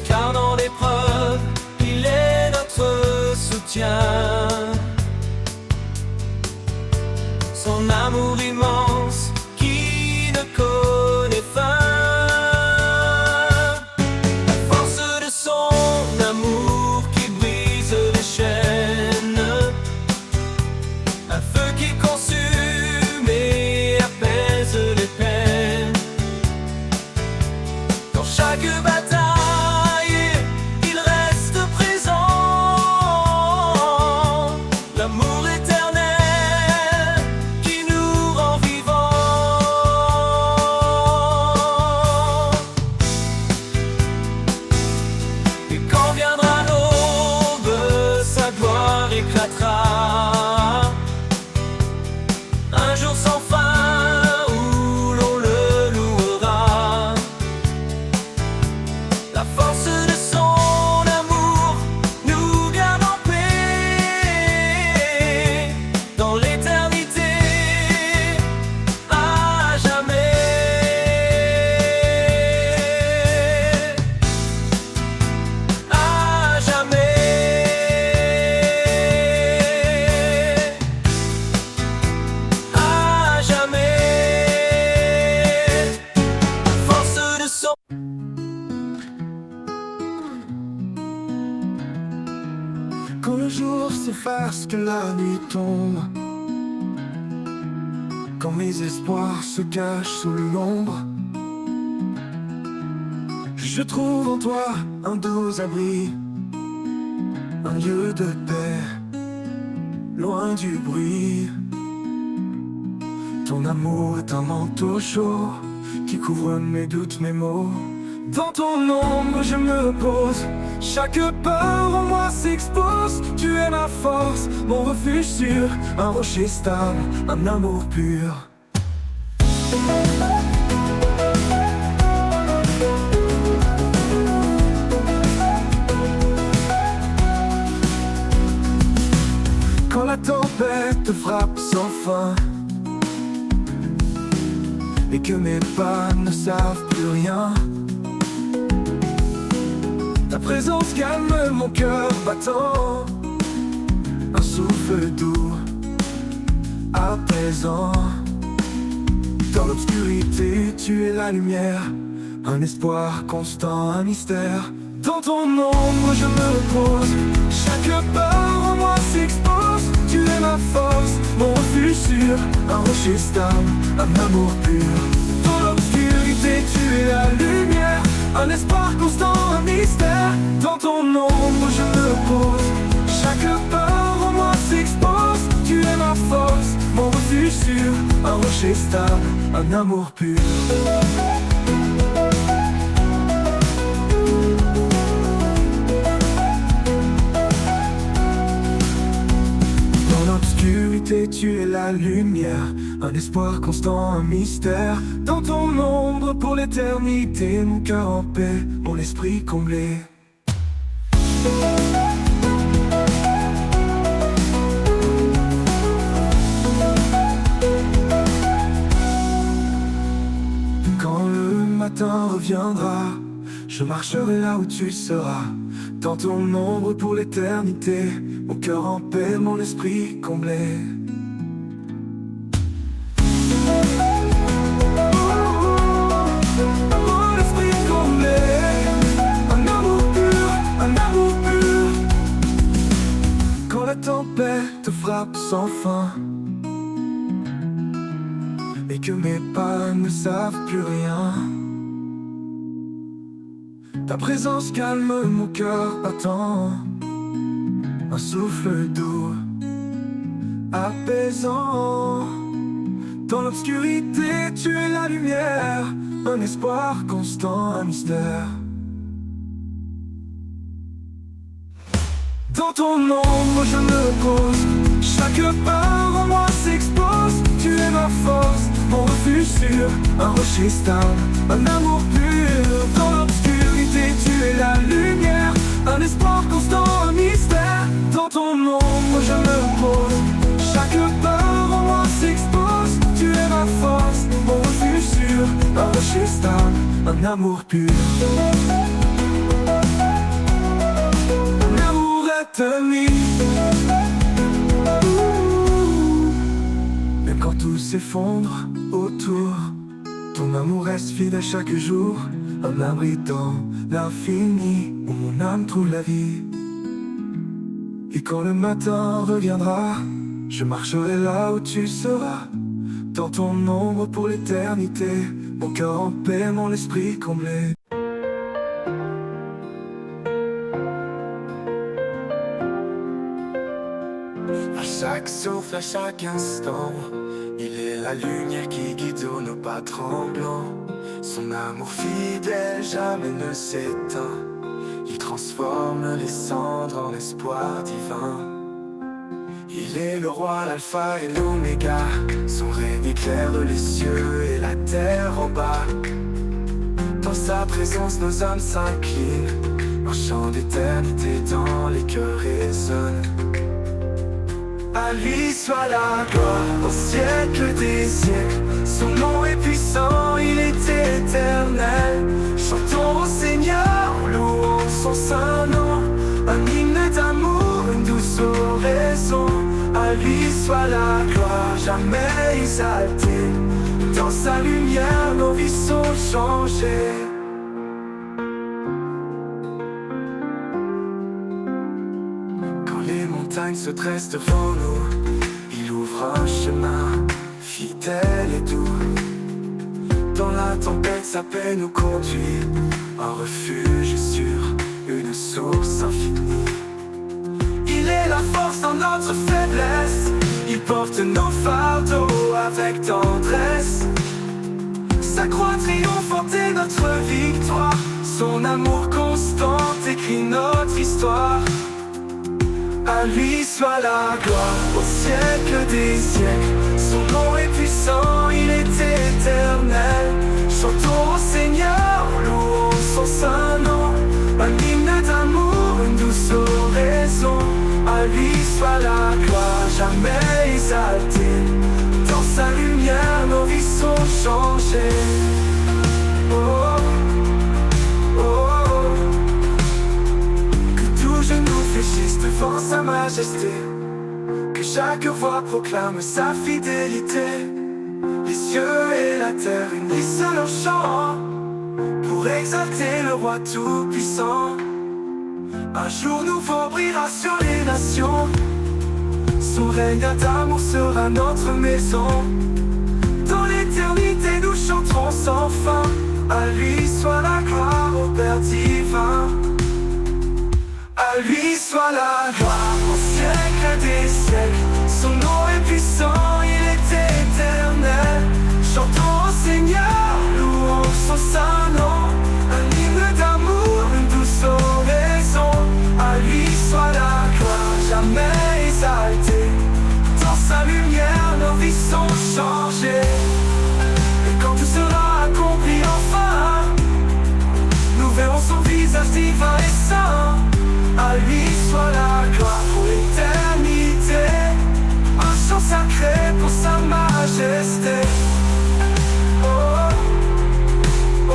Car dans l'épreuve, il est notre soutien. Son amour immense qui ne connaît fin. La force de son amour qui brise les chaînes. Un feu qui consume et apaise les peines. Dans chaque bataille, il reste présent. L'amour éternel qui nous rend vivants. Et quand viendra l'aube, sa gloire éclatera. Un jour sans fin où l'on le louera. La force de son amour nous garde en paix. Dans l'éternité, à jamais. À jamais. À jamais. Force de son. Quand le jour s'efface, que la nuit tombe, quand mes espoirs se cachent sous l'ombre, je trouve en toi un doux abri, un lieu de paix, loin du bruit. Ton amour est un manteau chaud qui couvre mes doutes, mes maux. Dans ton ombre je me repose, chaque peur en moi s'expose. Tu es ma force, mon refuge sûr, un rocher stable, un amour pur. Quand la tempête frappe sans fin et que mes pas ne savent plus rien, ta présence calme mon cœur battant, un souffle doux, apaisant. Dans le l'obscurité, tu es la lumière. Un espoir constant, un mystère. Dans ton ombre je me repose. Chaque part en moi s'expose. Tu es ma force, mon refuge sûr. Un rocher stable, un amour pur. Dans l'obscurité tu es la lumière. Un espoir constant, un mystère. Dans ton ombre je me repose. Chaque part en moi s'expose. Tu es ma force, mon refuge sûr. Un rocher stable, un amour pur. Dans l'obscurité tu es la lumière. Un espoir constant, un mystère. Dans ton ombre pour l'éternité. Mon cœur en paix, mon esprit comblé. Quand le matin reviendra, je marcherai là où tu seras. Dans ton ombre pour l'éternité. Mon cœur en paix, mon esprit comblé. Mon esprit comblé. Un amour pur, un amour pur. Quand la tempête frappe sans fin et que mes pas ne savent plus rien, ta présence calme mon cœur battant. Un souffle doux, apaisant. Dans l'obscurité tu es la lumière. Un espoir constant, un mystère. Dans ton ombre je me repose. Chaque part en moi s'expose. Tu es ma force, mon refuge sûr. Un rocher stable, un amour pur. Dans l'obscurité tu es la lumière. Un espoir constant, un mystère. Dans ton ombre je me repose. Chaque part en moi s'expose. Tu es ma force, mon refuge sûr. Un rocher stable, un amour pur. Un amour éternel. Même quand tout s'effondre autour, ton amour reste fidèle chaque jour. Un abri dans l'infini où mon âme trouve la vie. Et quand le matin reviendra, je marcherai là où tu seras. Dans ton ombre pour l'éternité. Mon cœur en paix, mon esprit comblé. À chaque souffle, à chaque instant, il est la lumière qui guide nos pas tremblants. Son amour fidèle jamais ne s'éteint. Il transforme les cendres en espoir divin. Il est le roi, l'alpha et l'oméga. Son règne éclaire les cieux et la terre en bas. Dans sa présence nos âmes s'inclinent. Un chant d'éternité dans les cœurs résonne. À lui soit la gloire au siècle des siècles. Son nom est puissant, il est éternel. Chantons au Seigneur, louons son saint nom. Un hymne d'amour, une douce oraison. À lui soit la gloire, jamais exaltée. Dans sa lumière, nos vies sont changées. Quand les montagnes se dressent devant nous, il ouvre un chemin fidèle et doux. Dans la tempête, sa paix nous conduit. Un refuge sûr, une source infinie. Il est la force dans notre faiblesse. Il porte nos fardeaux avec tendresse. Sa croix triomphante est notre victoire. Son amour constant écrit notre histoire. À lui soit la gloire au siècle des siècles. Son nom est puissant, il est éternel. Chantons au Seigneur, louons son saint nom. Un hymne d'amour, une douce oraison. À lui soit la gloire, jamais exaltée. Dans sa lumière, nos vies sont changées. Oh, oh, oh. Que tout genou fléchisse devant sa majesté. Que chaque voix proclame sa fidélité. Les cieux et la la terre unissent à leur chant pour exalter le roi tout-puissant. Un jour nouveau brillera sur les nations, son règne d'amour sera notre maison. Dans l'éternité nous chanterons sans fin, à lui soit la gloire au Père divin. À lui soit la gloire au siècle des siècles, son nom est puissant, il est éternel. Chantons au Seigneur, louons son saint nom, un hymne d'amour, une douce oraison. À lui soit la gloire, jamais exaltée. Dans sa lumière, nos vies sont changées. Et quand tout sera accompli enfin, nous verrons son visage divin et saint. À lui soit la gloire pour l'éternité, un chant sacré pour sa majesté. Oh, oh, oh.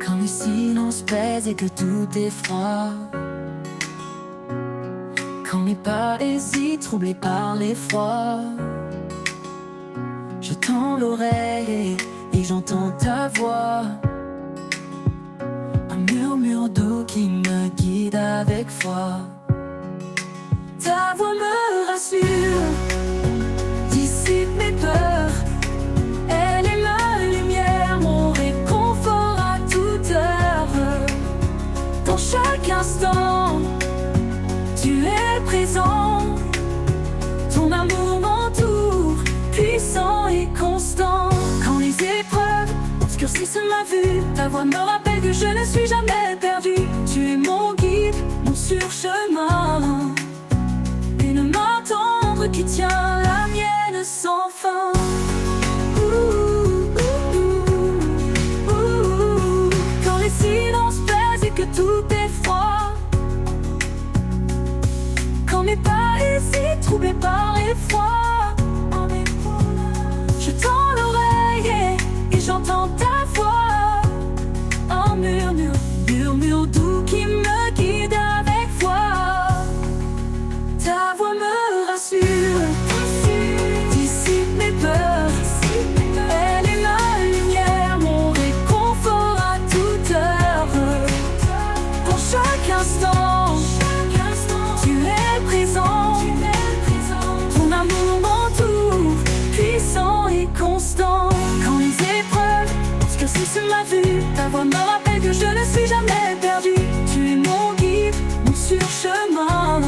Quand le silence pèse et que tout est froid, quand mes pas hésitent, troublés par l'effroi, je tends l'oreille et j'entends ta voix, un murmure doux qui me guide avec foi. Ta voix me rassure, dissipe mes peurs, elle est ma lumière, mon réconfort à toute heure. Dans chaque instant, tu es présent, ton amour m'entoure, puissant et constant. Quand les épreuves obscurcissent ma vue, ta voix me rappelle que je ne suis jamais perdu. Tu es mon guide, mon surchemin, une main tendre qui tient la mienne sans fin. Quand les silences pèsent et que tout est froid, quand mes pas hésitent, troublés par l'effroi, je tends l'oreille et j'entends ta voix, un murmure, murmure doux qui me guide avec foi. Ta voix me rassure, dissipe mes peurs, elle est ma lumière, mon réconfort à toute heure. Pour chaque instant, tu es présent, ton amour m'entoure, puissant et constant. Quand les épreuves obscurcissent ma vue, ta voix me rappelle que je ne suis jamais perdu. Tu es mon guide, mon surchemin,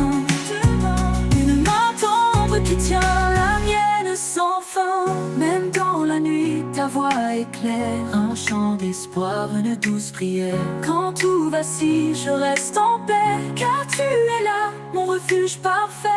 une main tendre qui tient la mienne sans fin. Même dans la nuit, ta voix éclaire un chant d'espoir, une douce prière. Quand tout vacille, je reste en paix, car tu es là, mon refuge parfait.